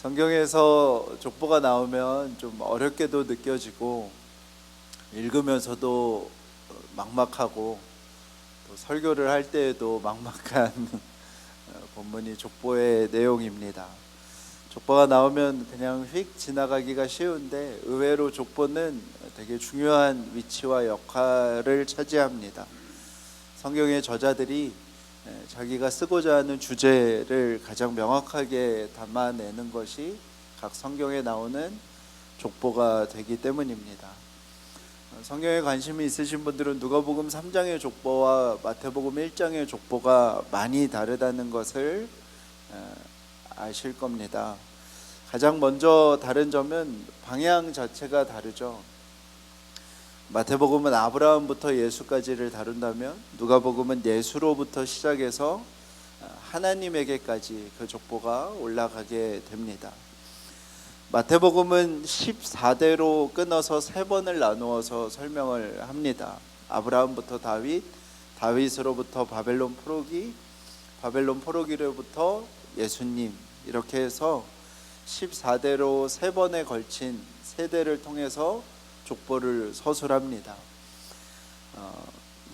성경에서 족보가 나오면 좀 어렵게도 느껴지고 읽으면서도 막막하고 또 설교를 할 때에도 막막한 본문이 족보의 내용입니다. 족보가 나오면 그냥 휙 지나가기가 쉬운데 의외로 족보는 되게 중요한 위치와 역할을 차지합니다. 성경의 저자들이 자기가 쓰고자 하는 주제를 가장 명확하게 담아내는 것이 각 성경에 나오는 족보가 되기 때문입니다. 성경에 관심이 있으신 분들은 누가복음 3장의 족보와 마태복음 1장의 족보가 많이 다르다는 것을 아실 겁니다. 가장 먼저 다른 점은 방향 자체가 다르죠. 마태복음은 아브라함부터 예수까지를 다룬다면 누가복음은 예수로부터 시작해서 하나님에게까지 그 족보가 올라가게 됩니다. 마태복음은 14대로 끊어서 3번을 나누어서 설명을 합니다. 아브라함부터 다윗, 다윗으로부터 바벨론 포로기, 바벨론 포로기로부터 예수님, 이렇게 해서 14대로 3번에 걸친 세대를 통해서 족보를 서술합니다.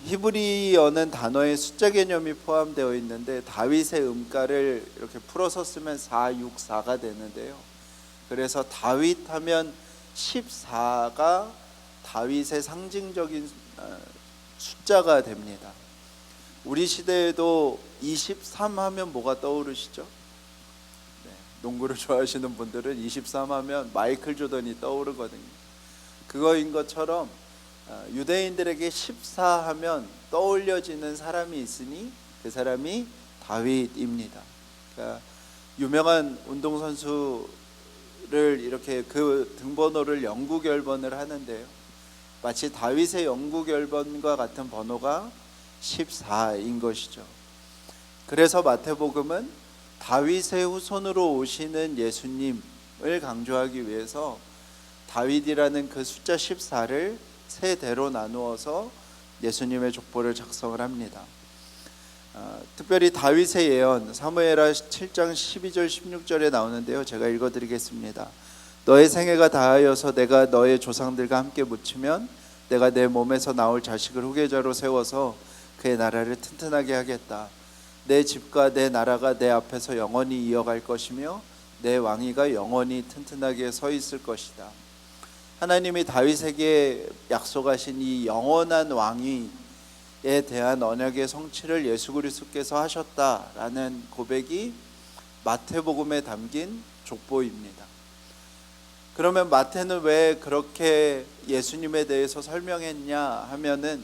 히브리어는 단어에 숫자 개념이 포함되어 있는데 다윗의 음가를 이렇게 풀어서 쓰면 464가 되는데요. 그래서 다윗 하면 14가 다윗의 상징적인 숫자가 됩니다. 우리 시대에도 23 하면 뭐가 떠오르시죠? 농구를 좋아하시는 분들은 23 하면 마이클 조던이 떠오르거든요. 그거인 것처럼 유대인들에게 14 하면 떠올려지는 사람이 있으니 그 사람이 다윗입니다. 그러니까 유명한 운동선수를 이렇게 그 등번호를 영구결번을 하는데요, 마치 다윗의 영구결번과 같은 번호가 14인 것이죠. 그래서 마태복음은 다윗의 후손으로 오시는 예수님을 강조하기 위해서 다윗이라는 그 숫자 14를 세 대로 나누어서 예수님의 족보를 작성을 합니다. 특별히 다윗의 예언 사무엘하 7장 12절 16절에 나오는데요, 제가 읽어드리겠습니다. 너의 생애가 다하여서 내가 너의 조상들과 함께 묻히면 내가 내 몸에서 나올 자식을 후계자로 세워서 그의 나라를 튼튼하게 하겠다. 내 집과 내 나라가 내 앞에서 영원히 이어갈 것이며 내 왕위가 영원히 튼튼하게 서 있을 것이다. 하나님이 다윗에게 약속하신 이 영원한 왕위에 대한 언약의 성취를 예수 그리스도께서 하셨다라는 고백이 마태복음에 담긴 족보입니다. 그러면 마태는 왜 그렇게 예수님에 대해서 설명했냐 하면은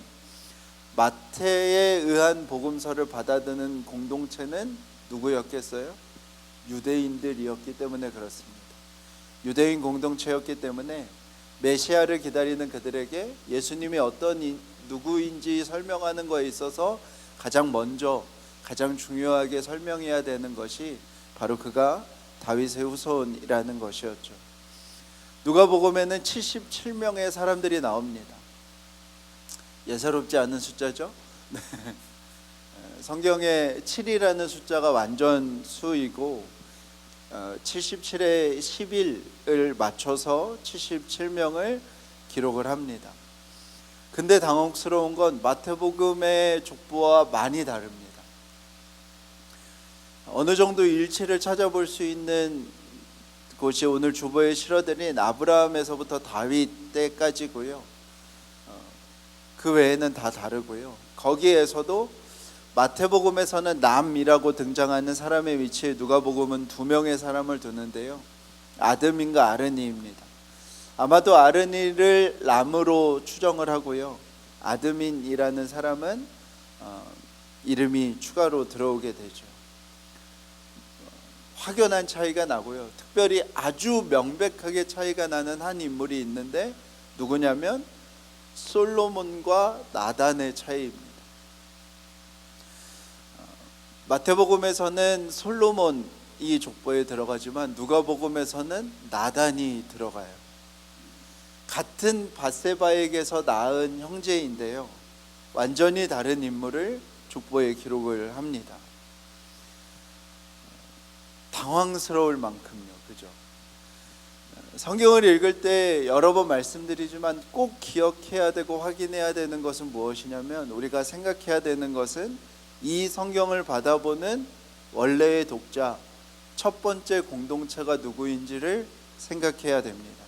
마태에 의한 복음서를 받아드는 공동체는 누구였겠어요? 유대인들이었기 때문에 그렇습니다. 유대인 공동체였기 때문에 메시아를 기다리는 그들에게 예수님이 어떤 누구인지 설명하는 것에 있어서 가장 먼저 가장 중요하게 설명해야 되는 것이 바로 그가 다윗의 후손이라는 것이었죠. 누가복음에는 77명의 사람들이 나옵니다. 예사롭지 않은 숫자죠. 성경에 7이라는 숫자가 완전 수이고 77에 11을 맞춰서 77명을 기록을 합니다. 근데 당혹스러운 건 마태복음의 족보와 많이 다릅니다. 어느 정도 일치를 찾아볼 수 있는 곳이 오늘 주보에 실어드린 아브라함에서부터 다윗 때까지고요. 그 외에는 다 다르고요. 거기에서도 마태복음에서는 남이라고 등장하는 사람의 위치에 누가복음은 2명의 사람을 두는데요, 아드민과 아르니입니다. 아마도 아르니를 남으로 추정을 하고요, 아드민이라는 사람은 이름이 추가로 들어오게 되죠. 확연한 차이가 나고요, 특별히 아주 명백하게 차이가 나는 한 인물이 있는데 누구냐면 솔로몬과 나단의 차이입니다. 마태복음에서는 솔로몬이 족보에 들어가지만 누가복음에서는 나단이 들어가요. 같은 밧세바에게서 낳은 형제인데요, 완전히 다른 인물을 족보에 기록을 합니다. 당황스러울 만큼요. 그죠? 성경을 읽을 때 여러 번 말씀드리지만 꼭 기억해야 되고 확인해야 되는 것은 무엇이냐면, 우리가 생각해야 되는 것은 이 성경을 받아보는 원래의 독자, 첫 번째 공동체가 누구인지를 생각해야 됩니다.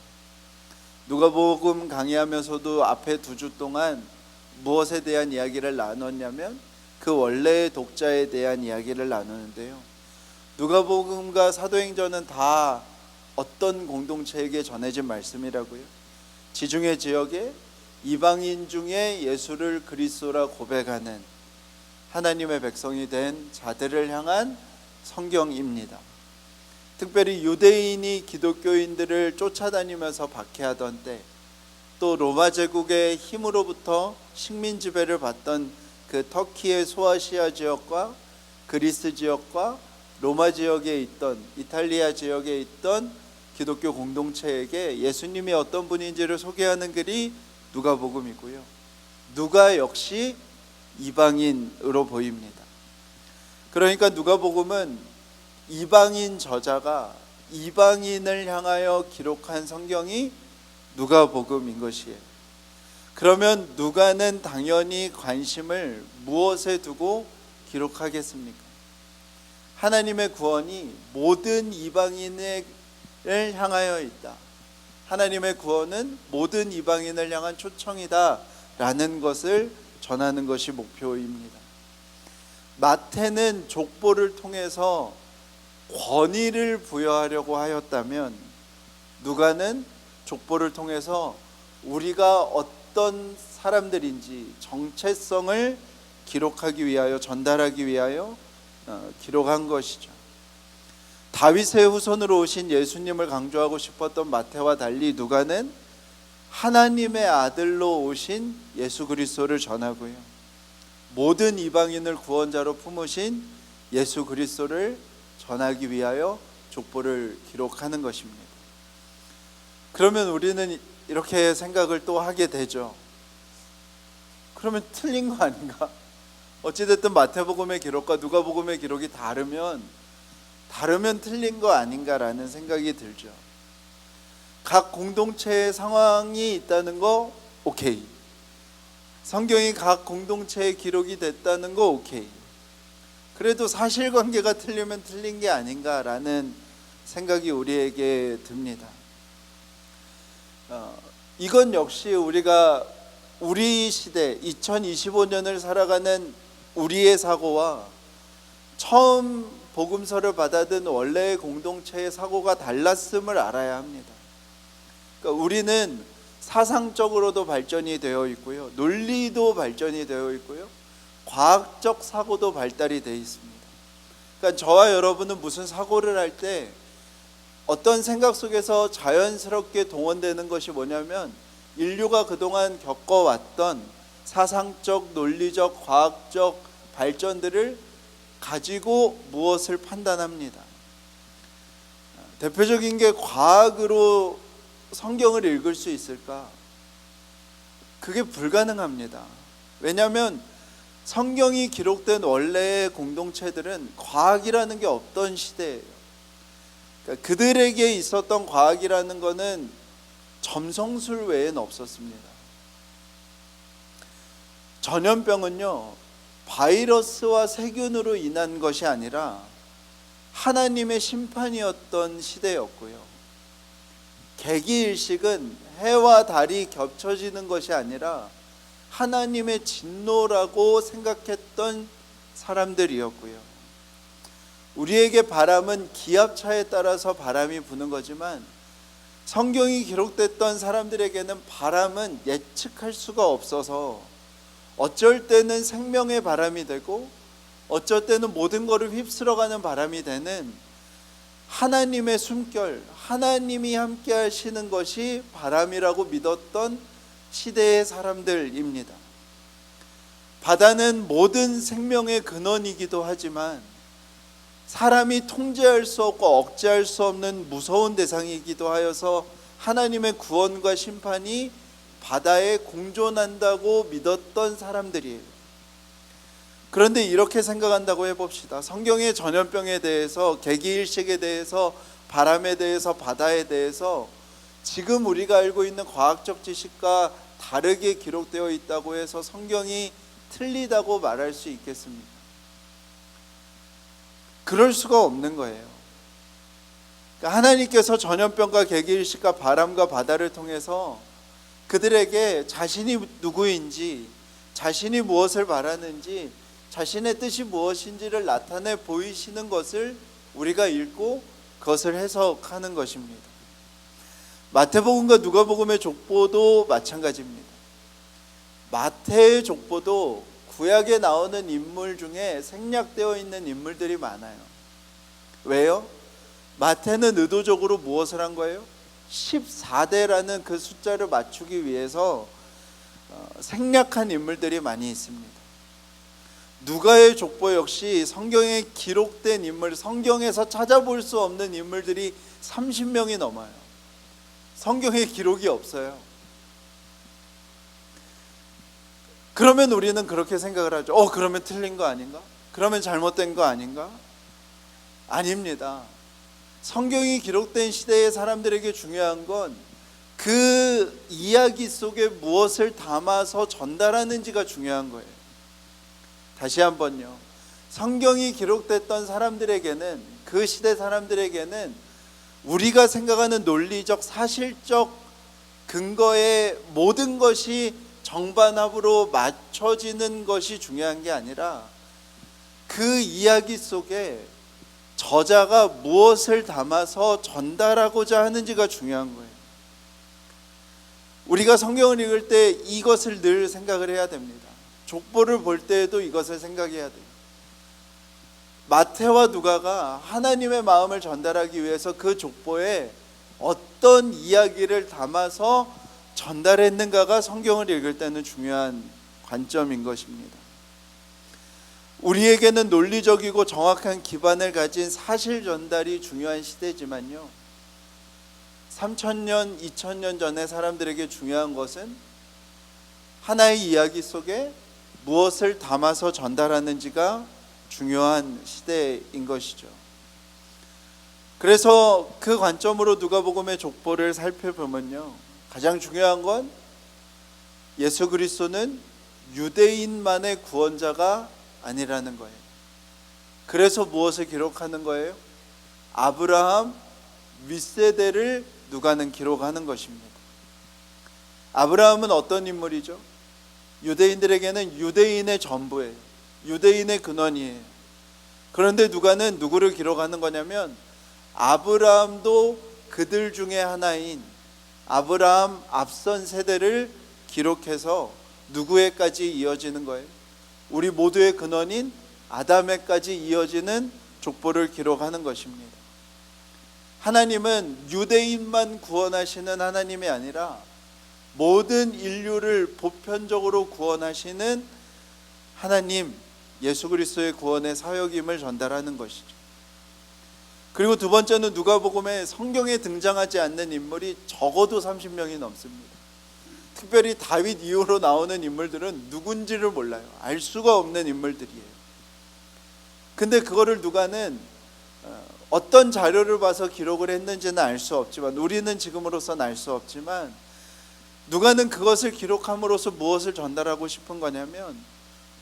누가복음 강의하면서도 앞에 2주 동안 무엇에 대한 이야기를 나눴냐면 그 원래의 독자에 대한 이야기를 나누는데요, 누가복음과 사도행전은 다 어떤 공동체에게 전해진 말씀이라고요? 지중해 지역에 이방인 중에 예수를 그리스도라 고백하는 하나님의 백성이 된 자들을 향한 성경입니다. 특별히 유대인이 기독교인들을 쫓아다니면서 박해하던 때, 또 로마 제국의 힘으로부터 식민 지배를 받던 그 터키의 소아시아 지역과 그리스 지역과 로마 지역에 있던, 이탈리아 지역에 있던 기독교 공동체에게 예수님이 어떤 분인지를 소개하는 글이 누가복음이고요, 누가 역시 이방인으로 보입니다. 그러니까 누가복음은 이방인 저자가 이방인을 향하여 기록한 성경이 누가복음인 것이에요. 그러면 누가는 당연히 관심을 무엇에 두고 기록하겠습니까? 하나님의 구원이 모든 이방인을 향하여 있다, 하나님의 구원은 모든 이방인을 향한 초청이다 라는 것을 전하는 것이 목표입니다. 마태는 족보를 통해서 권위를 부여하려고 하였다면, 누가는 족보를 통해서 우리가 어떤 사람들인지 정체성을 기록하기 위하여, 전달하기 위하여 기록한 것이죠. 다윗의 후손으로 오신 예수님을 강조하고 싶었던 마태와 달리 누가는 하나님의 아들로 오신 예수 그리스도를 전하고요, 모든 이방인을 구원자로 품으신 예수 그리스도를 전하기 위하여 족보를 기록하는 것입니다. 그러면 우리는 이렇게 생각을 또 하게 되죠. 그러면 틀린 거 아닌가? 어찌됐든 마태복음의 기록과 누가복음의 기록이 다르면 틀린 거 아닌가라는 생각이 들죠. 각 공동체의 상황이 있다는 거 오케이, 성경이 각 공동체의 기록이 됐다는 거 오케이, 그래도 사실관계가 틀리면 틀린 게 아닌가라는 생각이 우리에게 듭니다. 이건 역시 우리가 우리 시대 2025년을 살아가는 우리의 사고와 처음 복음서를 받아든 원래의 공동체의 사고가 달랐음을 알아야 합니다. 그러니까 우리는 사상적으로도 발전이 되어 있고요, 논리도 발전이 되어 있고요, 과학적 사고도 발달이 되어 있습니다. 그러니까 저와 여러분은 무슨 사고를 할 때 어떤 생각 속에서 자연스럽게 동원되는 것이 뭐냐면, 인류가 그동안 겪어왔던 사상적, 논리적, 과학적 발전들을 가지고 무엇을 판단합니다. 대표적인 게, 과학으로 성경을 읽을 수 있을까? 그게 불가능합니다. 왜냐하면 성경이 기록된 원래의 공동체들은 과학이라는 게 없던 시대예요. 그러니까 그들에게 있었던 과학이라는 것은 점성술 외에는 없었습니다. 전염병은요, 바이러스와 세균으로 인한 것이 아니라 하나님의 심판이었던 시대였고요, 개기일식은 해와 달이 겹쳐지는 것이 아니라 하나님의 진노라고 생각했던 사람들이었고요, 우리에게 바람은 기압차에 따라서 바람이 부는 거지만 성경이 기록됐던 사람들에게는 바람은 예측할 수가 없어서 어쩔 때는 생명의 바람이 되고 어쩔 때는 모든 것을 휩쓸어가는 바람이 되는 하나님의 숨결, 하나님이 함께 하시는 것이 바람이라고 믿었던 시대의 사람들입니다. 바다는 모든 생명의 근원이기도 하지만 사람이 통제할 수 없고 억제할 수 없는 무서운 대상이기도 하여서 하나님의 구원과 심판이 바다에 공존한다고 믿었던 사람들이에요. 그런데 이렇게 생각한다고 해봅시다. 성경의 전염병에 대해서, 개기일식에 대해서, 바람에 대해서, 바다에 대해서 지금 우리가 알고 있는 과학적 지식과 다르게 기록되어 있다고 해서 성경이 틀리다고 말할 수 있겠습니까? 그럴 수가 없는 거예요. 그러니까 하나님께서 전염병과 개기일식과 바람과 바다를 통해서 그들에게 자신이 누구인지, 자신이 무엇을 바라는지, 자신의 뜻이 무엇인지를 나타내 보이시는 것을 우리가 읽고 그것을 해석하는 것입니다. 마태복음과 누가복음의 족보도 마찬가지입니다. 마태의 족보도 구약에 나오는 인물 중에 생략되어 있는 인물들이 많아요. 왜요? 마태는 의도적으로 무엇을 한 거예요? 14대라는 그 숫자를 맞추기 위해서 생략한 인물들이 많이 있습니다. 누가의 족보 역시 성경에 기록된 인물, 성경에서 찾아볼 수 없는 인물들이 30명이 넘어요. 성경에 기록이 없어요. 그러면 우리는 그렇게 생각을 하죠. 그러면 틀린 거 아닌가? 그러면 잘못된 거 아닌가? 아닙니다. 성경이 기록된 시대의 사람들에게 중요한 건 그 이야기 속에 무엇을 담아서 전달하는지가 중요한 거예요. 다시 한번요. 성경이 기록됐던 사람들에게는, 그 시대 사람들에게는 우리가 생각하는 논리적, 사실적 근거의 모든 것이 정반합으로 맞춰지는 것이 중요한 게 아니라 그 이야기 속에 저자가 무엇을 담아서 전달하고자 하는지가 중요한 거예요. 우리가 성경을 읽을 때 이것을 늘 생각을 해야 됩니다. 족보를 볼 때에도 이것을 생각해야 돼요. 마태와 누가가 하나님의 마음을 전달하기 위해서 그 족보에 어떤 이야기를 담아서 전달했는가가 성경을 읽을 때는 중요한 관점인 것입니다. 우리에게는 논리적이고 정확한 기반을 가진 사실 전달이 중요한 시대지만요, 3000년, 2000년 전의 사람들에게 중요한 것은 하나의 이야기 속에 무엇을 담아서 전달하는지가 중요한 시대인 것이죠. 그래서 그 관점으로 누가복음의 족보를 살펴보면요, 가장 중요한 건 예수 그리스도는 유대인만의 구원자가 아니라는 거예요. 그래서 무엇을 기록하는 거예요? 아브라함 윗세대를 누가는 기록하는 것입니다. 아브라함은 어떤 인물이죠? 유대인들에게는 유대인의 전부예요. 유대인의 근원이에요. 그런데 누가는 누구를 기록하는 거냐면 아브라함도 그들 중에 하나인 아브라함 앞선 세대를 기록해서 누구에까지 이어지는 거예요? 우리 모두의 근원인 아담에까지 이어지는 족보를 기록하는 것입니다. 하나님은 유대인만 구원하시는 하나님이 아니라 모든 인류를 보편적으로 구원하시는 하나님, 예수 그리스도의 구원의 사역임을 전달하는 것이죠. 그리고 두 번째는 누가복음에 성경에 등장하지 않는 인물이 적어도 30명이 넘습니다. 특별히 다윗 이후로 나오는 인물들은 누군지를 몰라요. 알 수가 없는 인물들이에요. 근데 그거를 누가는 어떤 자료를 봐서 기록을 했는지는 알 수 없지만, 우리는 지금으로서는 알 수 없지만, 누가는 그것을 기록함으로써 무엇을 전달하고 싶은 거냐면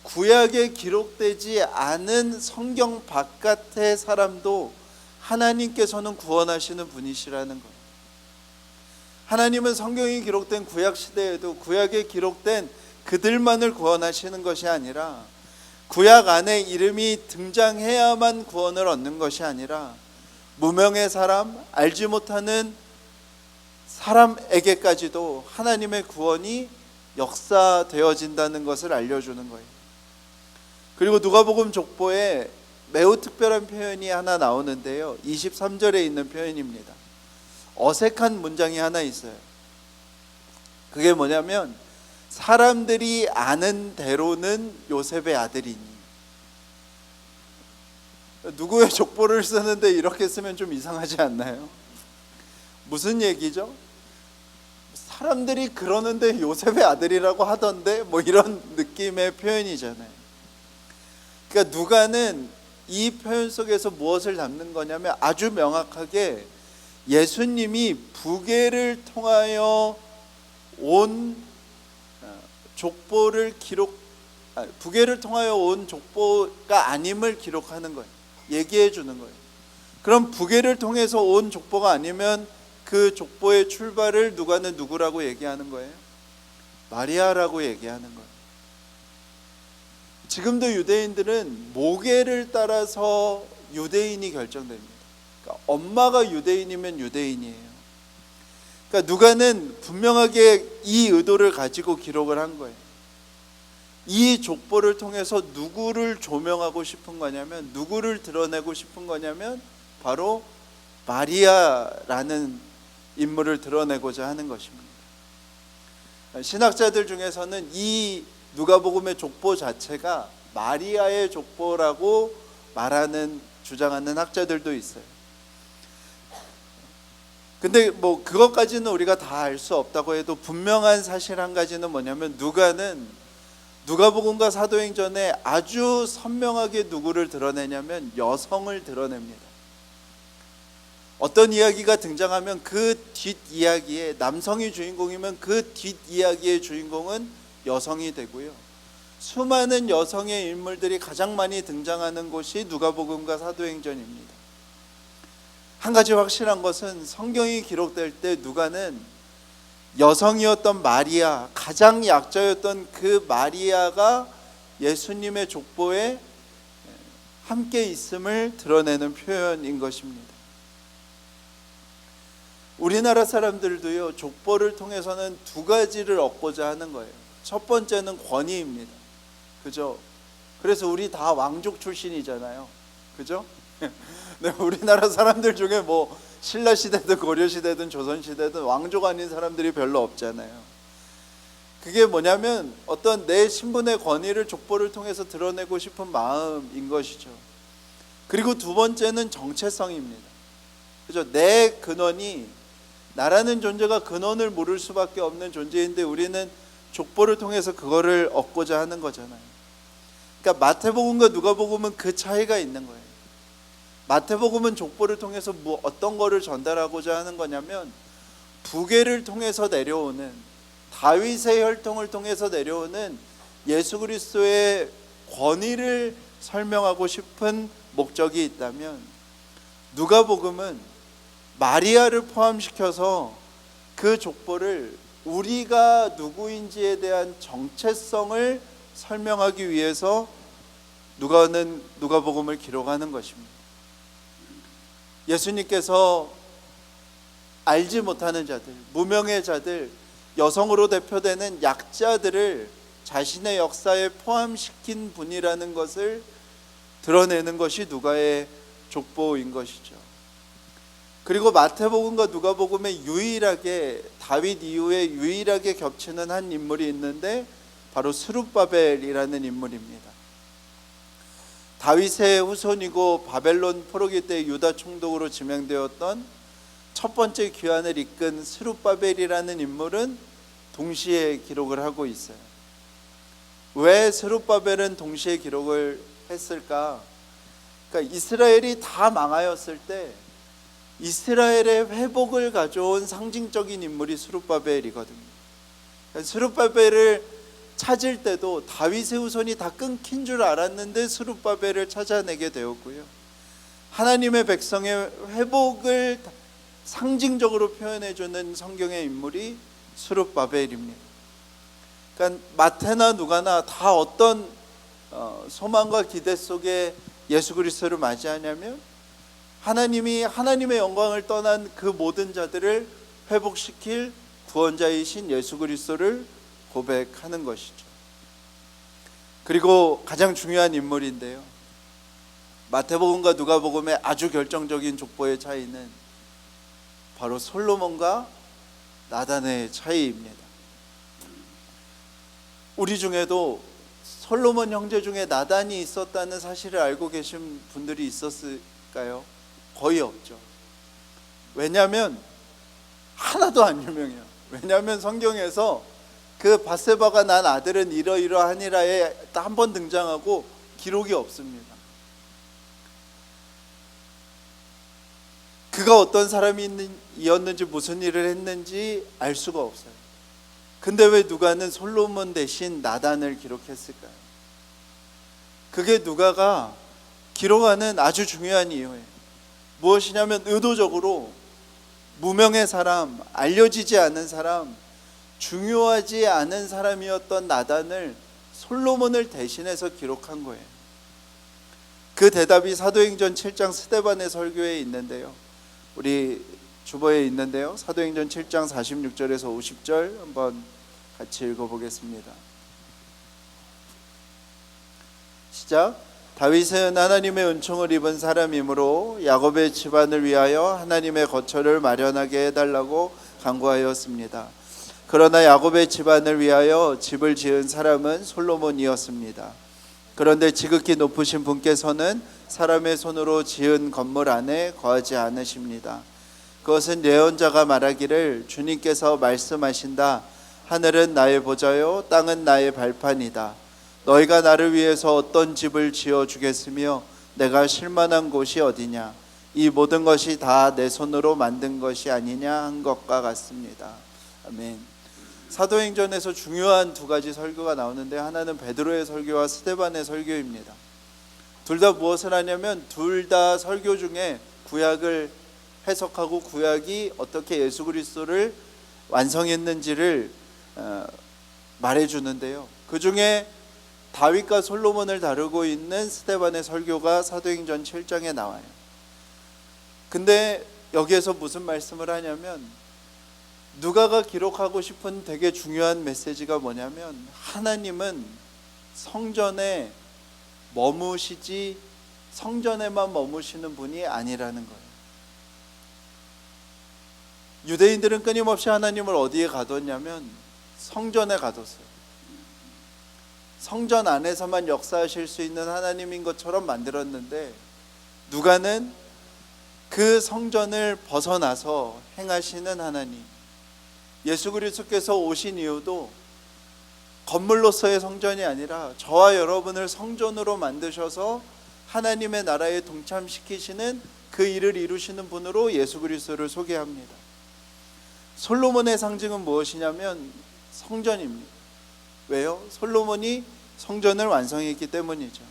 구약에 기록되지 않은 성경 바깥의 사람도 하나님께서는 구원하시는 분이시라는 거예요. 하나님은 성경이 기록된 구약 시대에도 구약에 기록된 그들만을 구원하시는 것이 아니라, 구약 안에 이름이 등장해야만 구원을 얻는 것이 아니라 무명의 사람, 알지 못하는 사람에게까지도 하나님의 구원이 역사되어진다는 것을 알려주는 거예요. 그리고 누가복음 족보에 매우 특별한 표현이 하나 나오는데요, 23절에 있는 표현입니다. 어색한 문장이 하나 있어요. 그게 뭐냐면 사람들이 아는 대로는 요셉의 아들이니. 누구의 족보를 쓰는데 이렇게 쓰면 좀 이상하지 않나요? 무슨 얘기죠? 사람들이 그러는데 요셉의 아들이라고 하던데, 뭐 이런 느낌의 표현이잖아요. 그러니까 누가는 이 표현 속에서 무엇을 담는 거냐면 아주 명확하게 예수님이 부계를 통하여 온 족보를 부계를 통하여 온 족보가 아님을 기록하는 거예요. 얘기해 주는 거예요. 그럼 부계를 통해서 온 족보가 아니면 그 족보의 출발을 누가는 누구라고 얘기하는 거예요? 마리아라고 얘기하는 거예요. 지금도 유대인들은 모계를 따라서 유대인이 결정됩니다. 그러니까 엄마가 유대인이면 유대인이에요. 그러니까 누가는 분명하게 이 의도를 가지고 기록을 한 거예요. 이 족보를 통해서 누구를 조명하고 싶은 거냐면, 누구를 드러내고 싶은 거냐면 바로 마리아라는 인물을 드러내고자 하는 것입니다. 신학자들 중에서는 이 누가복음의 족보 자체가 마리아의 족보라고 주장하는 학자들도 있어요. 근데 뭐 그것까지는 우리가 다 알 수 없다고 해도 분명한 사실 한 가지는 뭐냐면, 누가복음과 사도행전에 아주 선명하게 누구를 드러내냐면 여성을 드러냅니다. 어떤 이야기가 등장하면 그 뒷이야기에, 남성이 주인공이면 그 뒷이야기의 주인공은 여성이 되고요, 수많은 여성의 인물들이 가장 많이 등장하는 곳이 누가복음과 사도행전입니다. 한 가지 확실한 것은 성경이 기록될 때 누가는 여성이었던 마리아, 가장 약자였던 그 마리아가 예수님의 족보에 함께 있음을 드러내는 표현인 것입니다. 우리나라 사람들도요, 족보를 통해서는 두 가지를 얻고자 하는 거예요. 첫 번째는 권위입니다. 그죠? 그래서 우리 다 왕족 출신이잖아요. 그죠? 네, 우리나라 사람들 중에 뭐 신라 시대든 고려 시대든 조선 시대든 왕족 아닌 사람들이 별로 없잖아요. 그게 뭐냐면 어떤 내 신분의 권위를 족보를 통해서 드러내고 싶은 마음인 것이죠. 그리고 두 번째는 정체성입니다. 그죠? 내 근원이, 나라는 존재가 근원을 모를 수밖에 없는 존재인데 우리는 족보를 통해서 그거를 얻고자 하는 거잖아요. 그러니까 마태복음과 누가복음은 그 차이가 있는 거예요. 마태복음은 족보를 통해서 어떤 거를 전달하고자 하는 거냐면, 부계를 통해서 내려오는, 다윗의 혈통을 통해서 내려오는 예수 그리스도의 권위를 설명하고 싶은 목적이 있다면, 누가복음은 마리아를 포함시켜서 그 족보를 우리가 누구인지에 대한 정체성을 설명하기 위해서 누가복음을 기록하는 것입니다. 예수님께서 알지 못하는 자들, 무명의 자들, 여성으로 대표되는 약자들을 자신의 역사에 포함시킨 분이라는 것을 드러내는 것이 누가의 족보인 것이죠. 그리고 마태복음과 누가복음에 유일하게, 다윗 이후에 유일하게 겹치는 한 인물이 있는데 바로 스룹바벨이라는 인물입니다. 다윗의 후손이고 바벨론 포로기 때 유다 총독으로 지명되었던 첫 번째 귀환을 이끈 스룹바벨이라는 인물은 동시에 기록을 하고 있어요. 왜 스룹바벨은 동시에 기록을 했을까? 그러니까 이스라엘이 다 망하였을 때 이스라엘의 회복을 가져온 상징적인 인물이 스룹바벨이거든요. 스룹바벨을 찾을 때도 다윗의 후손이 다 끊긴 줄 알았는데 스룹바벨을 찾아내게 되었고요, 하나님의 백성의 회복을 상징적으로 표현해주는 성경의 인물이 스룹바벨입니다. 그러니까 마태나 누가나 다 어떤 소망과 기대 속에 예수 그리스도를 맞이하냐면, 하나님이 하나님의 영광을 떠난 그 모든 자들을 회복시킬 구원자이신 예수 그리스도를 고백하는 것이죠. 그리고 가장 중요한 인물인데요, 마태복음과 누가복음의 아주 결정적인 족보의 차이는 바로 솔로몬과 나단의 차이입니다. 우리 중에도 솔로몬 형제 중에 나단이 있었다는 사실을 알고 계신 분들이 있었을까요? 거의 없죠. 왜냐하면 하나도 안 유명해요. 왜냐하면 성경에서 그 밧세바가 난 아들은 이러이러하니라에 한 번 등장하고 기록이 없습니다. 그가 어떤 사람이었는지 무슨 일을 했는지 알 수가 없어요. 근데 왜 누가는 솔로몬 대신 나단을 기록했을까요? 그게 누가가 기록하는 아주 중요한 이유예요. 무엇이냐면 의도적으로 무명의 사람, 알려지지 않은 사람, 중요하지 않은 사람이었던 나단을 솔로몬을 대신해서 기록한 거예요. 그 대답이 사도행전 7장 스데반의 설교에 있는데요, 우리 주보에 있는데요, 사도행전 7장 46절에서 50절 한번 같이 읽어보겠습니다. 시작. 다윗은 하나님의 은총을 입은 사람이므로 야곱의 집안을 위하여 하나님의 거처를 마련하게 해달라고 간구하였습니다. 그러나 야곱의 집안을 위하여 집을 지은 사람은 솔로몬이었습니다. 그런데 지극히 높으신 분께서는 사람의 손으로 지은 건물 안에 거하지 않으십니다. 그것은 예언자가 말하기를 주님께서 말씀하신다. 하늘은 나의 보좌요 땅은 나의 발판이다. 너희가 나를 위해서 어떤 집을 지어주겠으며 내가 실만한 곳이 어디냐. 이 모든 것이 다 내 손으로 만든 것이 아니냐 한 것과 같습니다. 아멘. 사도행전에서 중요한 두 가지 설교가 나오는데, 하나는 베드로의 설교와 스데반의 설교입니다. 둘 다 무엇을 하냐면 둘 다 설교 중에 구약을 해석하고 구약이 어떻게 예수 그리스도를 완성했는지를 말해주는데요, 그 중에 다윗과 솔로몬을 다루고 있는 스데반의 설교가 사도행전 7장에 나와요. 근데 여기에서 무슨 말씀을 하냐면, 누가가 기록하고 싶은 되게 중요한 메시지가 뭐냐면, 하나님은 성전에 머무시지 성전에만 머무시는 분이 아니라는 거예요. 유대인들은 끊임없이 하나님을 어디에 가뒀냐면 성전에 가뒀어요. 성전 안에서만 역사하실 수 있는 하나님인 것처럼 만들었는데, 누가는 그 성전을 벗어나서 행하시는 하나님, 예수 그리스도께서 오신 이유도 건물로서의 성전이 아니라 저와 여러분을 성전으로 만드셔서 하나님의 나라에 동참시키시는 그 일을 이루시는 분으로 예수 그리스도를 소개합니다. 솔로몬의 상징은 무엇이냐면 성전입니다. 왜요? 솔로몬이 성전을 완성했기 때문이죠.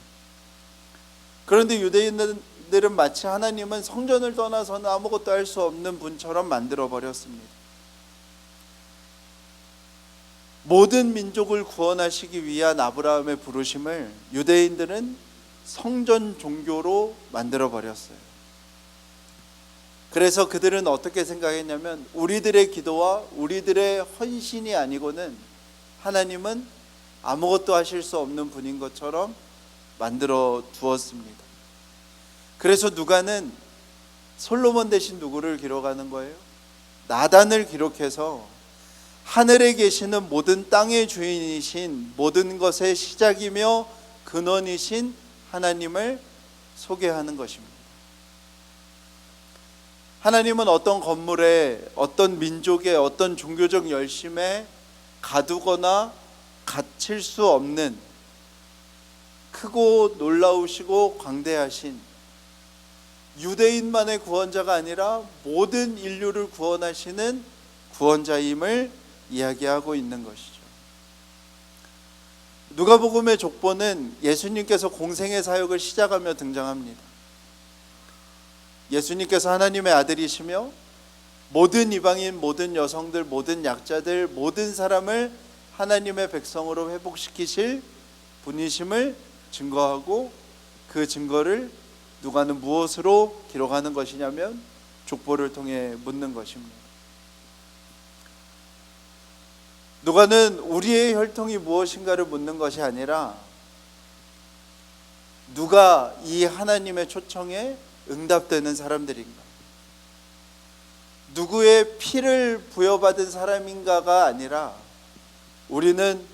그런데 유대인들은 마치 하나님은 성전을 떠나서는 아무것도 할 수 없는 분처럼 만들어 버렸습니다. 모든 민족을 구원하시기 위한 아브라함의 부르심을 유대인들은 성전 종교로 만들어 버렸어요. 그래서 그들은 어떻게 생각했냐면, 우리들의 기도와 우리들의 헌신이 아니고는 하나님은 아무것도 하실 수 없는 분인 것처럼 만들어 두었습니다. 그래서 누가는 솔로몬 대신 누구를 기록하는 거예요? 나단을 기록해서 하늘에 계시는 모든 땅의 주인이신, 모든 것의 시작이며 근원이신 하나님을 소개하는 것입니다. 하나님은 어떤 건물에, 어떤 민족의, 어떤 종교적 열심에 가두거나 갇힐 수 없는 크고 놀라우시고 광대하신 유대인만의 구원자가 아니라 모든 인류를 구원하시는 구원자임을 이야기하고 있는 것이죠. 누가복음의 족보는 예수님께서 공생의 사역을 시작하며 등장합니다. 예수님께서 하나님의 아들이시며 모든 이방인, 모든 여성들, 모든 약자들, 모든 사람을 하나님의 백성으로 회복시키실 분이심을 증거하고, 그 증거를 누가는 무엇으로 기록하는 것이냐면 족보를 통해 묻는 것입니다. 누가는 우리의 혈통이 무엇인가를 묻는 것이 아니라 누가 이 하나님의 초청에 응답되는 사람들인가, 누구의 피를 부여받은 사람인가가 아니라 우리는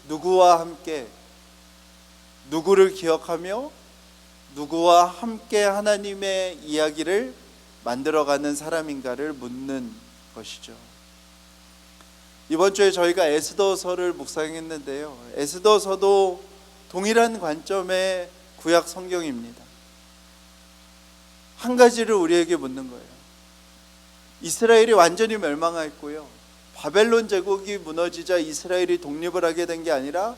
누구와 함께, 누구를 기억하며 누구와 함께 하나님의 이야기를 만들어가는 사람인가를 묻는 것이죠. 이번 주에 저희가 에스더서를 묵상했는데요, 에스더서도 동일한 관점의 구약 성경입니다. 한 가지를 우리에게 묻는 거예요. 이스라엘이 완전히 멸망했고요. 바벨론 제국이 무너지자 이스라엘이 독립을 하게 된 게 아니라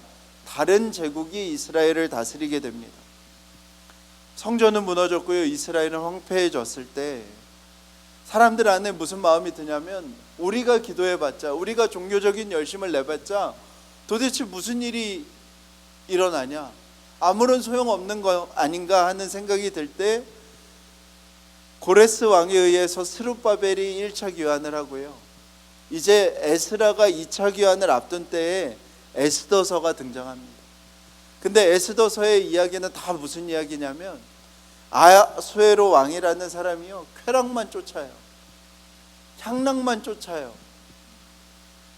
다른 제국이 이스라엘을 다스리게 됩니다. 성전은 무너졌고요. 이스라엘은 황폐해졌을 때 사람들 안에 무슨 마음이 드냐면, 우리가 기도해봤자, 우리가 종교적인 열심을 내봤자 도대체 무슨 일이 일어나냐, 아무런 소용없는 거 아닌가 하는 생각이 들 때 고레스 왕에 의해서 스룹바벨이 1차 귀환을 하고요. 이제 에스라가 2차 귀환을 앞둔 때에 에스더서가 등장합니다. 근데 에스더서의 이야기는 다 무슨 이야기냐면, 아수에로 왕이라는 사람이요, 쾌락만 쫓아요. 향락만 쫓아요.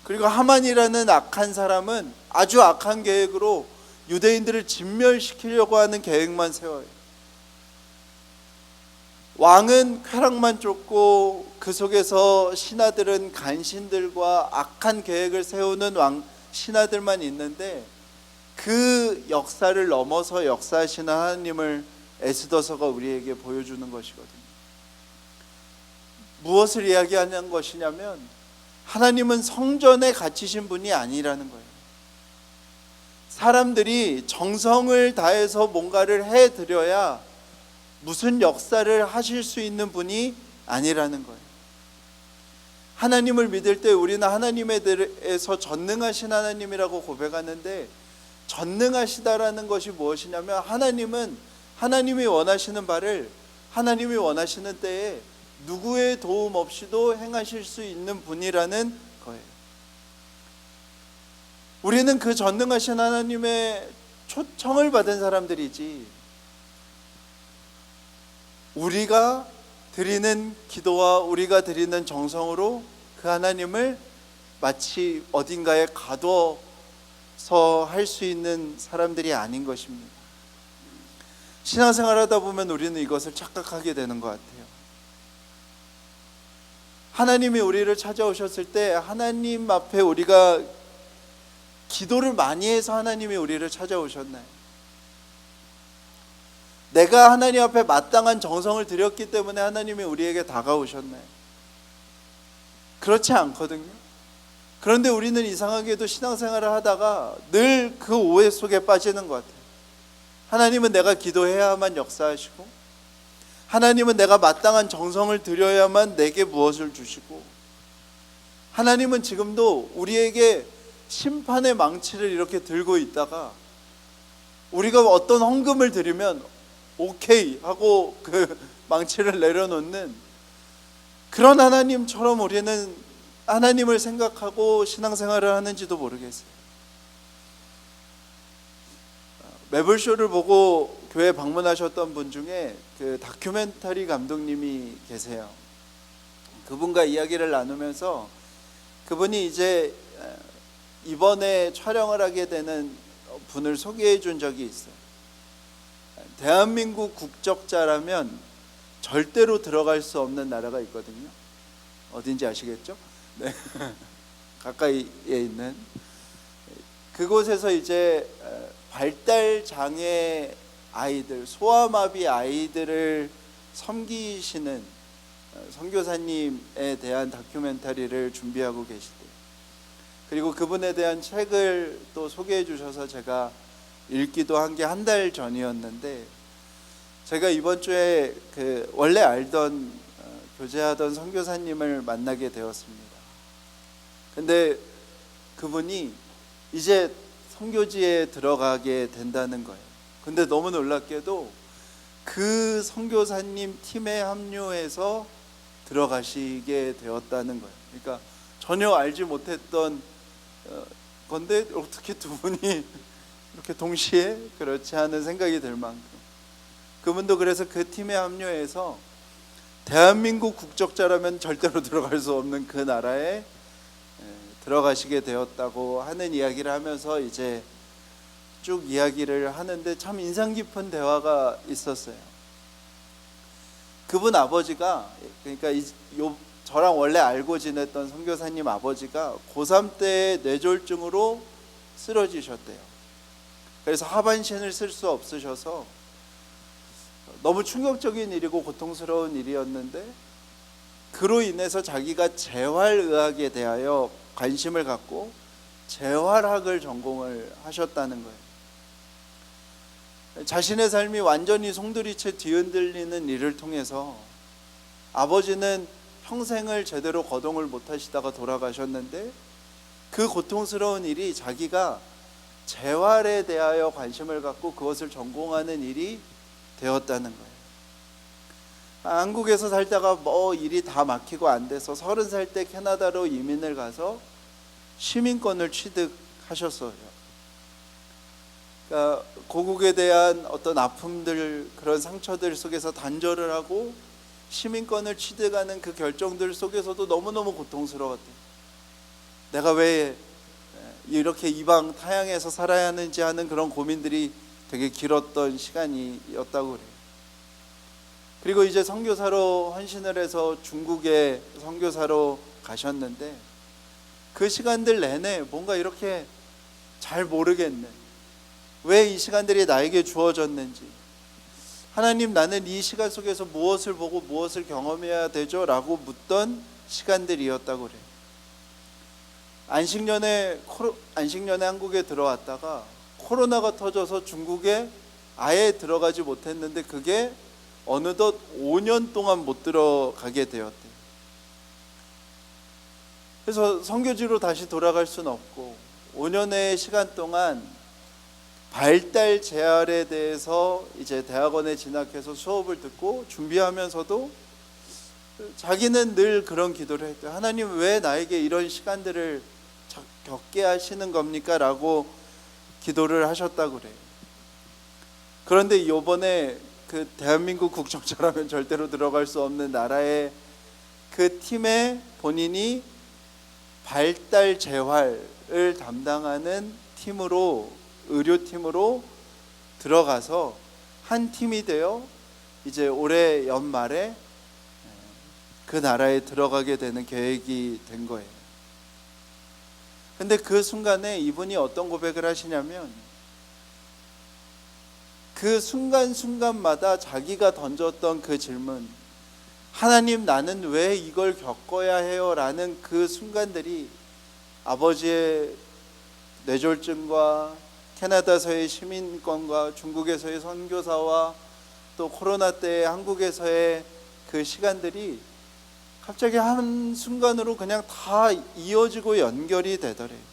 그리고 하만이라는 악한 사람은 아주 악한 계획으로 유대인들을 진멸시키려고 하는 계획만 세워요. 왕은 쾌락만 쫓고 그 속에서 신하들은 간신들과 악한 계획을 세우는 신하들만 있는데, 그 역사를 넘어서 역사하시는 하나님을 에스더서가 우리에게 보여주는 것이거든요. 무엇을 이야기하는 것이냐면, 하나님은 성전에 갇히신 분이 아니라는 거예요. 사람들이 정성을 다해서 뭔가를 해드려야 무슨 역사를 하실 수 있는 분이 아니라는 거예요. 하나님을 믿을 때 우리는 하나님에 대해서 전능하신 하나님이라고 고백하는데, 전능하시다라는 것이 무엇이냐면, 하나님은 하나님이 원하시는 바를 하나님이 원하시는 때에 누구의 도움 없이도 행하실 수 있는 분이라는 거예요. 우리는 그 전능하신 하나님의 초청을 받은 사람들이지, 우리가 드리는 기도와 우리가 드리는 정성으로 그 하나님을 마치 어딘가에 가둬서 할 수 있는 사람들이 아닌 것입니다. 신앙생활 하다 보면 우리는 이것을 착각하게 되는 것 같아요. 하나님이 우리를 찾아오셨을 때 하나님 앞에 우리가 기도를 많이 해서 하나님이 우리를 찾아오셨나요? 내가 하나님 앞에 마땅한 정성을 들였기 때문에 하나님이 우리에게 다가오셨나요? 그렇지 않거든요. 그런데 우리는 이상하게도 신앙생활을 하다가 늘 그 오해 속에 빠지는 것 같아요. 하나님은 내가 기도해야만 역사하시고, 하나님은 내가 마땅한 정성을 들여야만 내게 무엇을 주시고, 하나님은 지금도 우리에게 심판의 망치를 이렇게 들고 있다가 우리가 어떤 헌금을 드리면 오케이 하고 그 망치를 내려놓는 그런 하나님처럼 우리는 하나님을 생각하고 신앙생활을 하는지도 모르겠어요. 매블쇼를 보고 교회 방문하셨던 분 중에 그 다큐멘터리 감독님이 계세요. 그분과 이야기를 나누면서 그분이 이제 이번에 촬영을 하게 되는 분을 소개해 준 적이 있어요. 대한민국 국적자라면 절대로 들어갈 수 없는 나라가 있거든요. 어딘지 아시겠죠? 네. 가까이에 있는 그곳에서 이제 발달 장애 아이들, 소아마비 아이들을 섬기시는 선교사님에 대한 다큐멘터리를 준비하고 계시대요. 그리고 그분에 대한 책을 또 소개해 주셔서 제가 읽기도 한 게 한 달 전이었는데, 제가 이번 주에 그 원래 알던 교제하던 선교사님을 만나게 되었습니다. 근데 그분이 이제 선교지에 들어가게 된다는 거예요. 근데 너무 놀랍게도 그 선교사님 팀에 합류해서 들어가시게 되었다는 거예요. 그러니까 전혀 알지 못했던 건데 어떻게 두 분이 이렇게 동시에 그렇지 않은 생각이 들 만큼, 그분도 그래서 그 팀에 합류해서 대한민국 국적자라면 절대로 들어갈 수 없는 그 나라에 들어가시게 되었다고 하는 이야기를 하면서 이제 쭉 이야기를 하는데 참 인상 깊은 대화가 있었어요. 그분 아버지가, 그러니까 저랑 원래 알고 지냈던 선교사님 아버지가 고3 때 뇌졸중으로 쓰러지셨대요. 그래서 하반신을 쓸 수 없으셔서 너무 충격적인 일이고 고통스러운 일이었는데, 그로 인해서 자기가 재활의학에 대하여 관심을 갖고 재활학을 전공을 하셨다는 거예요. 자신의 삶이 완전히 송두리째 뒤흔들리는 일을 통해서 아버지는 평생을 제대로 거동을 못하시다가 돌아가셨는데, 그 고통스러운 일이 자기가 재활에 대하여 관심을 갖고 그것을 전공하는 일이 되었다는 거예요. 한국에서 살다가 일이 다 막히고 안 돼서 30살 때 캐나다로 이민을 가서 시민권을 취득하셨어요. 그러니까 고국에 대한 어떤 아픔들, 그런 상처들 속에서 단절을 하고 시민권을 취득하는 그 결정들 속에서도 너무너무 고통스러웠대요. 내가 왜 이렇게 이방 타향에서 살아야 하는지 하는 그런 고민들이 되게 길었던 시간이었다고 그래요. 그리고 이제 선교사로 헌신을 해서 중국에 선교사로 가셨는데, 그 시간들 내내 뭔가 이렇게 잘 모르겠네, 왜 이 시간들이 나에게 주어졌는지, 하나님, 나는 이 시간 속에서 무엇을 보고 무엇을 경험해야 되죠? 라고 묻던 시간들이었다고 그래요. 안식년에 한국에 들어왔다가 코로나가 터져서 중국에 아예 들어가지 못했는데, 그게 어느덧 5년 동안 못 들어가게 되었대요. 그래서 선교지로 다시 돌아갈 수는 없고 5년의 시간 동안 발달 재활에 대해서 이제 대학원에 진학해서 수업을 듣고 준비하면서도 자기는 늘 그런 기도를 했대요. 하나님, 왜 나에게 이런 시간들을 겪게 하시는 겁니까? 라고 기도를 하셨다고 그래요. 그런데 이번에 그 대한민국 국정처라면 절대로 들어갈 수 없는 나라의 그 팀에 본인이 발달 재활을 담당하는 팀으로, 의료팀으로 들어가서 한 팀이 되어 이제 올해 연말에 그 나라에 들어가게 되는 계획이 된 거예요. 근데 그 순간에 이분이 어떤 고백을 하시냐면, 그 순간순간마다 자기가 던졌던 그 질문, 하나님, 나는 왜 이걸 겪어야 해요? 라는 그 순간들이 아버지의 뇌졸중과 캐나다에서의 시민권과 중국에서의 선교사와 또 코로나 때 한국에서의 그 시간들이 갑자기 한순간으로 그냥 다 이어지고 연결이 되더래요.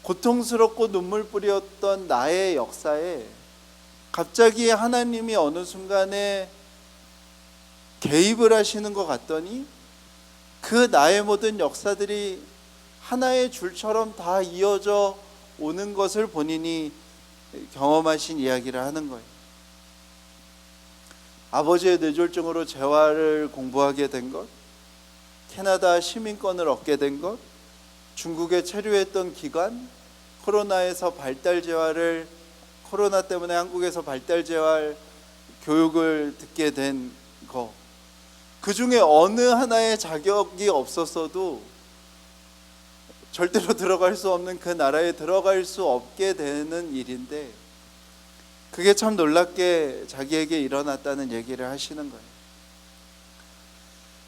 고통스럽고 눈물뿌리였던 나의 역사에 갑자기 하나님이 어느 순간에 개입을 하시는 것 같더니, 그 나의 모든 역사들이 하나의 줄처럼 다 이어져 오는 것을 본인이 경험하신 이야기를 하는 거예요. 아버지의 뇌졸중으로 재활을 공부하게 된 것, 캐나다 시민권을 얻게 된 것, 중국에 체류했던 기간, 코로나에서 발달재활을, 코로나 때문에 한국에서 발달재활 교육을 듣게 된 거, 그 중에 어느 하나의 자격이 없었어도 절대로 들어갈 수 없는 그 나라에 들어갈 수 없게 되는 일인데, 그게 참 놀랍게 자기에게 일어났다는 얘기를 하시는 거예요.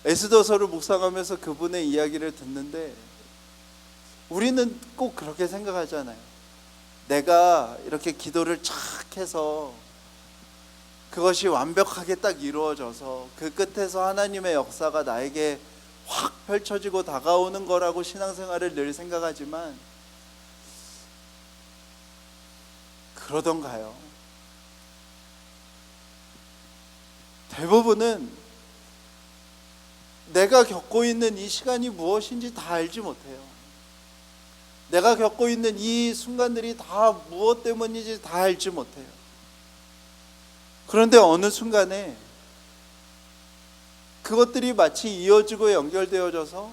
에스더서를 묵상하면서 그분의 이야기를 듣는데, 우리는 꼭 그렇게 생각하잖아요. 내가 이렇게 기도를 착 해서 그것이 완벽하게 딱 이루어져서 그 끝에서 하나님의 역사가 나에게 확 펼쳐지고 다가오는 거라고 신앙생활을 늘 생각하지만, 그러던가요? 대부분은 내가 겪고 있는 이 시간이 무엇인지 다 알지 못해요. 내가 겪고 있는 이 순간들이 다 무엇 때문인지 다 알지 못해요. 그런데 어느 순간에 그것들이 마치 이어지고 연결되어져서,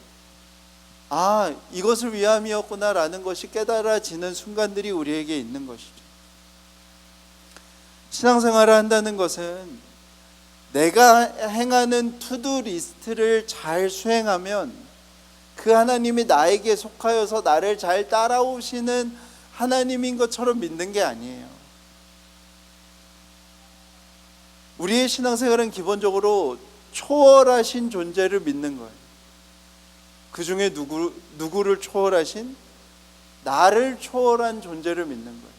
아, 이것을 위함이었구나 라는 것이 깨달아지는 순간들이 우리에게 있는 것이죠. 신앙생활을 한다는 것은 내가 행하는 투두 리스트를 잘 수행하면 그 하나님이 나에게 속하여서 나를 잘 따라오시는 하나님인 것처럼 믿는 게 아니에요. 우리의 신앙생활은 기본적으로 초월하신 존재를 믿는 거예요. 그 중에 누구를 초월하신? 나를 초월한 존재를 믿는 거예요.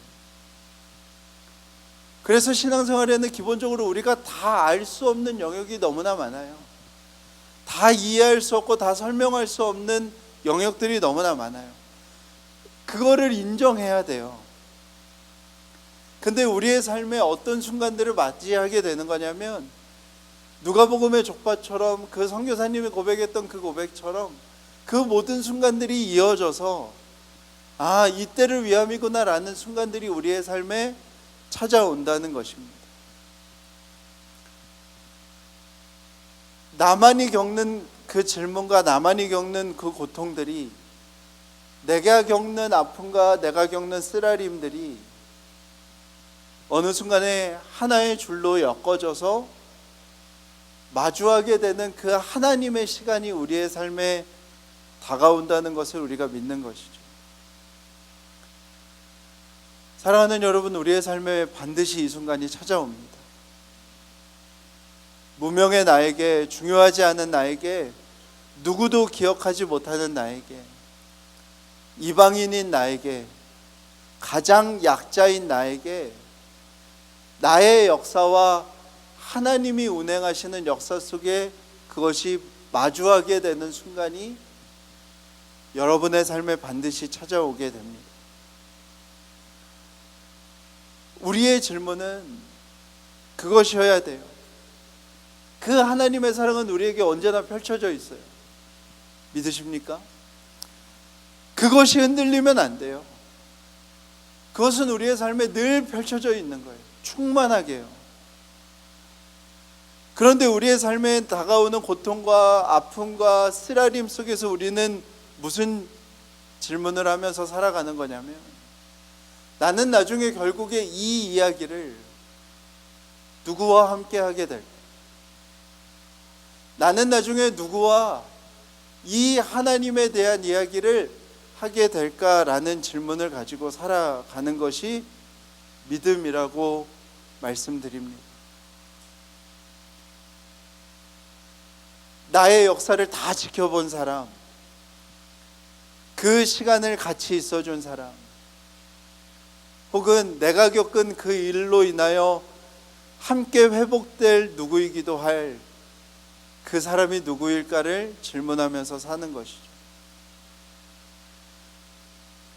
그래서 신앙생활에는 기본적으로 우리가 다 알 수 없는 영역이 너무나 많아요. 다 이해할 수 없고 다 설명할 수 없는 영역들이 너무나 많아요. 그거를 인정해야 돼요. 근데 우리의 삶에 어떤 순간들을 맞이하게 되는 거냐면, 누가복음의 족보처럼, 그 선교사님이 고백했던 그 고백처럼 그 모든 순간들이 이어져서 이때를 위함이구나 라는 순간들이 우리의 삶에 찾아온다는 것입니다. 나만이 겪는 그 질문과 나만이 겪는 그 고통들이, 내가 겪는 아픔과 내가 겪는 쓰라림들이 어느 순간에 하나의 줄로 엮어져서 마주하게 되는 그 하나님의 시간이 우리의 삶에 다가온다는 것을 우리가 믿는 것이죠. 사랑하는 여러분, 우리의 삶에 반드시 이 순간이 찾아옵니다. 무명의 나에게, 중요하지 않은 나에게, 누구도 기억하지 못하는 나에게, 이방인인 나에게, 가장 약자인 나에게 나의 역사와 하나님이 운행하시는 역사 속에 그것이 마주하게 되는 순간이 여러분의 삶에 반드시 찾아오게 됩니다. 우리의 질문은 그것이어야 돼요. 그 하나님의 사랑은 우리에게 언제나 펼쳐져 있어요. 믿으십니까? 그것이 흔들리면 안 돼요. 그것은 우리의 삶에 늘 펼쳐져 있는 거예요. 충만하게요. 그런데 우리의 삶에 다가오는 고통과 아픔과 쓰라림 속에서 우리는 무슨 질문을 하면서 살아가는 거냐면, 나는 나중에 결국에 이 이야기를 누구와 함께 하게 될까? 나는 나중에 누구와 이 하나님에 대한 이야기를 하게 될까라는 질문을 가지고 살아가는 것이 믿음이라고 말씀드립니다. 나의 역사를 다 지켜본 사람, 그 시간을 같이 있어준 사람, 혹은 내가 겪은 그 일로 인하여 함께 회복될 누구이기도 할 그 사람이 누구일까를 질문하면서 사는 것이죠.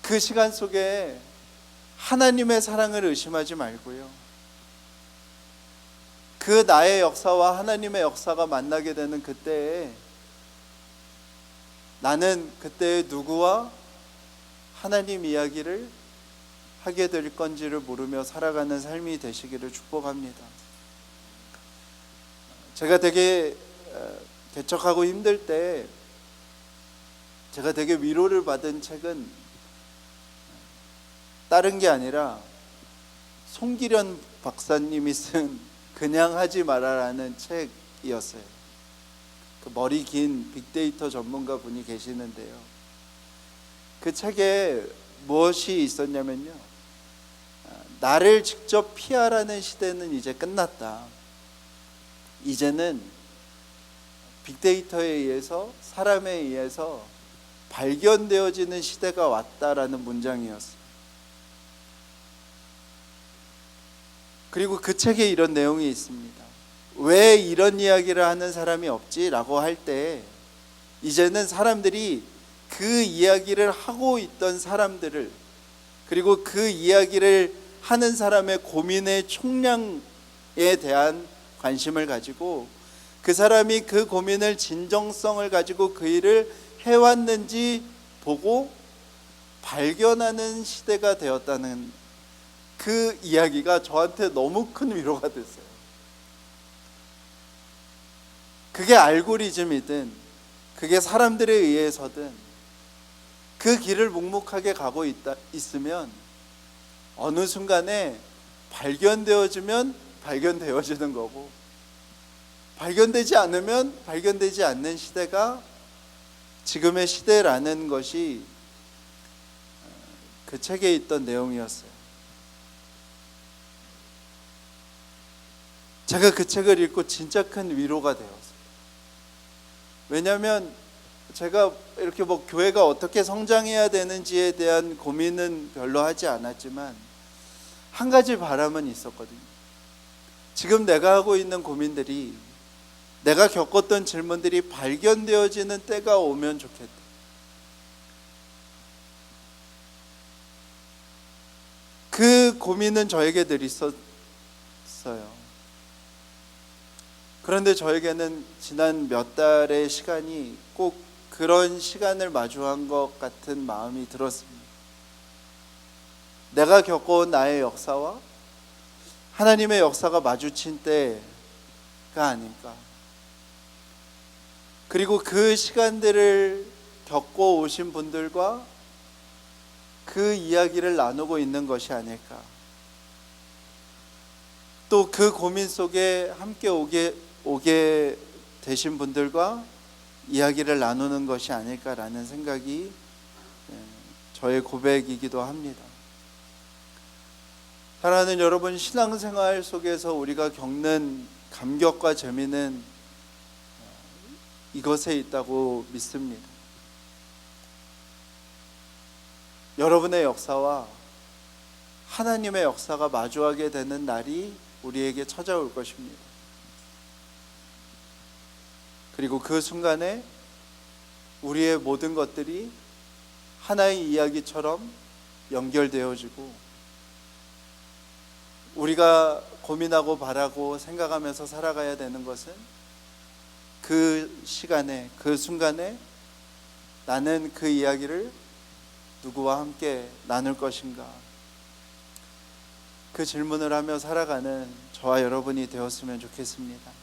그 시간 속에 하나님의 사랑을 의심하지 말고요, 그 나의 역사와 하나님의 역사가 만나게 되는 그때에 나는 그때의 누구와 하나님 이야기를 하게 될 건지를 모르며 살아가는 삶이 되시기를 축복합니다. 제가 되게 개척하고 힘들 때 제가 되게 위로를 받은 책은 다른 게 아니라 송기련 박사님이 쓴 그냥 하지 마라라는 책이었어요. 그 머리 긴 빅데이터 전문가 분이 계시는데요, 그 책에 무엇이 있었냐면요, 나를 직접 피하라는 시대는 이제 끝났다. 이제는 빅데이터에 의해서, 사람에 의해서 발견되어지는 시대가 왔다라는 문장이었어요. 그리고 그 책에 이런 내용이 있습니다. 왜 이런 이야기를 하는 사람이 없지? 라고 할 때, 이제는 사람들이 그 이야기를 하고 있던 사람들을, 그리고 그 이야기를 하는 사람의 고민의 총량에 대한 관심을 가지고, 그 사람이 그 고민을 진정성을 가지고 그 일을 해왔는지 보고 발견하는 시대가 되었다는 그 이야기가 저한테 너무 큰 위로가 됐어요. 그게 알고리즘이든 그게 사람들에 의해서든 그 길을 묵묵하게 가고 있으면 어느 순간에 발견되어지면 발견되어지는 거고, 발견되지 않으면 발견되지 않는 시대가 지금의 시대라는 것이 그 책에 있던 내용이었어요. 제가 그 책을 읽고 진짜 큰 위로가 되었어요. 왜냐하면 제가 이렇게 뭐 교회가 어떻게 성장해야 되는지에 대한 고민은 별로 하지 않았지만 한 가지 바람은 있었거든요. 지금 내가 하고 있는 고민들이, 내가 겪었던 질문들이 발견되어지는 때가 오면 좋겠다. 그 고민은 저에게 늘 있었어요. 그런데 저에게는 지난 몇 달의 시간이 꼭 그런 시간을 마주한 것 같은 마음이 들었습니다. 내가 겪어온 나의 역사와 하나님의 역사가 마주친 때가 아닐까. 그리고 그 시간들을 겪고 오신 분들과 그 이야기를 나누고 있는 것이 아닐까. 또 그 고민 속에 함께 오게 되신 분들과 이야기를 나누는 것이 아닐까라는 생각이 저의 고백이기도 합니다. 사랑하는 여러분, 신앙생활 속에서 우리가 겪는 감격과 재미는 이것에 있다고 믿습니다. 여러분의 역사와 하나님의 역사가 마주하게 되는 날이 우리에게 찾아올 것입니다. 그리고 그 순간에 우리의 모든 것들이 하나의 이야기처럼 연결되어지고, 우리가 고민하고 바라고 생각하면서 살아가야 되는 것은 그 시간에, 그 순간에 나는 그 이야기를 누구와 함께 나눌 것인가, 그 질문을 하며 살아가는 저와 여러분이 되었으면 좋겠습니다.